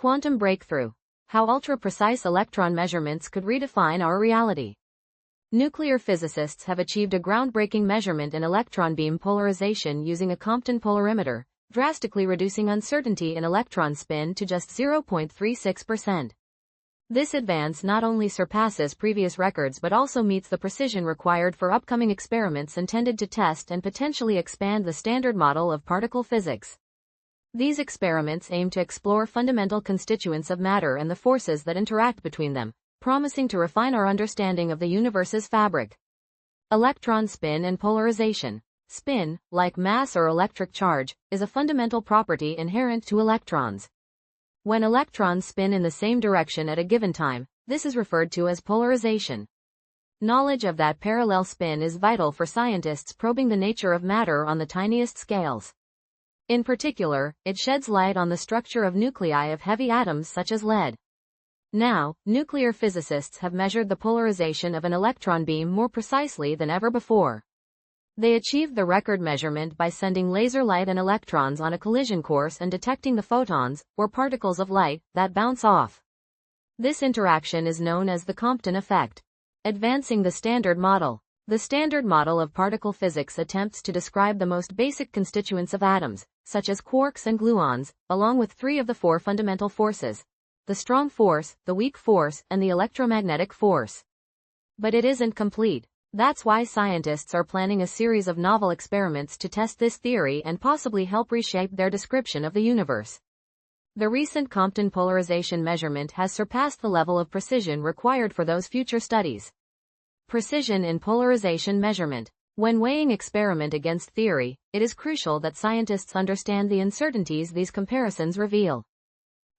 Quantum breakthrough. How ultra-precise electron measurements could redefine our reality. Nuclear physicists have achieved a groundbreaking measurement in electron beam polarization using a Compton polarimeter, drastically reducing uncertainty in electron spin to just 0.36%. This advance not only surpasses previous records but also meets the precision required for upcoming experiments intended to test and potentially expand the standard model of particle physics. These experiments aim to explore fundamental constituents of matter and the forces that interact between them, promising to refine our understanding of the universe's fabric. Electron spin and polarization. Spin, like mass or electric charge, is a fundamental property inherent to electrons. When electrons spin in the same direction at a given time, this is referred to as polarization. Knowledge of that parallel spin is vital for scientists probing the nature of matter on the tiniest scales. In particular, it sheds light on the structure of nuclei of heavy atoms such as lead. Now, nuclear physicists have measured the polarization of an electron beam more precisely than ever before. They achieved the record measurement by sending laser light and electrons on a collision course and detecting the photons, or particles of light, that bounce off. This interaction is known as the Compton effect. Advancing the Standard Model. The Standard Model of particle physics attempts to describe the most basic constituents of atoms, such as quarks and gluons, along with 3 of the 4 fundamental forces: the strong force, the weak force, and the electromagnetic force. But it isn't complete. That's why scientists are planning a series of novel experiments to test this theory and possibly help reshape their description of the universe. The recent Compton polarization measurement has surpassed the level of precision required for those future studies. Precision in polarization measurement. When weighing experiment against theory, it is crucial that scientists understand the uncertainties these comparisons reveal.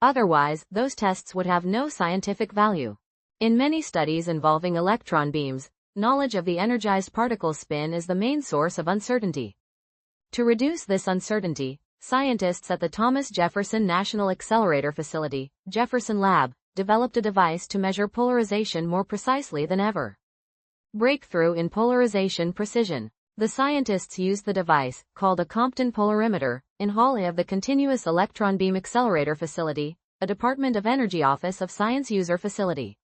Otherwise, those tests would have no scientific value. In many studies involving electron beams, knowledge of the energized particle spin is the main source of uncertainty. To reduce this uncertainty, scientists at the Thomas Jefferson National Accelerator Facility, Jefferson Lab, developed a device to measure polarization more precisely than ever. Breakthrough in polarization precision. The scientists used the device, called a Compton polarimeter, in Hall A of the Continuous Electron Beam Accelerator Facility, a Department of Energy Office of Science user facility.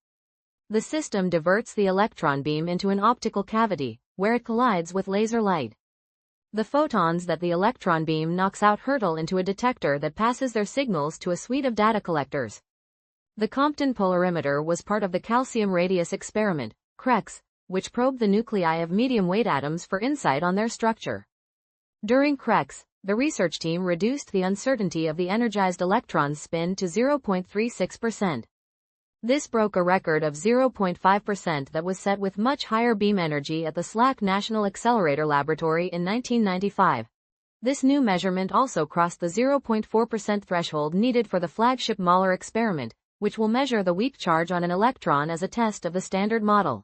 The system diverts the electron beam into an optical cavity, where it collides with laser light. The photons that the electron beam knocks out hurtle into a detector that passes their signals to a suite of data collectors. The Compton polarimeter was part of the calcium radius experiment, CREX, which probed the nuclei of medium-weight atoms for insight on their structure. During CREX, the research team reduced the uncertainty of the energized electron's spin to 0.36%. This broke a record of 0.5% that was set with much higher beam energy at the SLAC National Accelerator Laboratory in 1995. This new measurement also crossed the 0.4% threshold needed for the flagship Mahler experiment, which will measure the weak charge on an electron as a test of the Standard Model.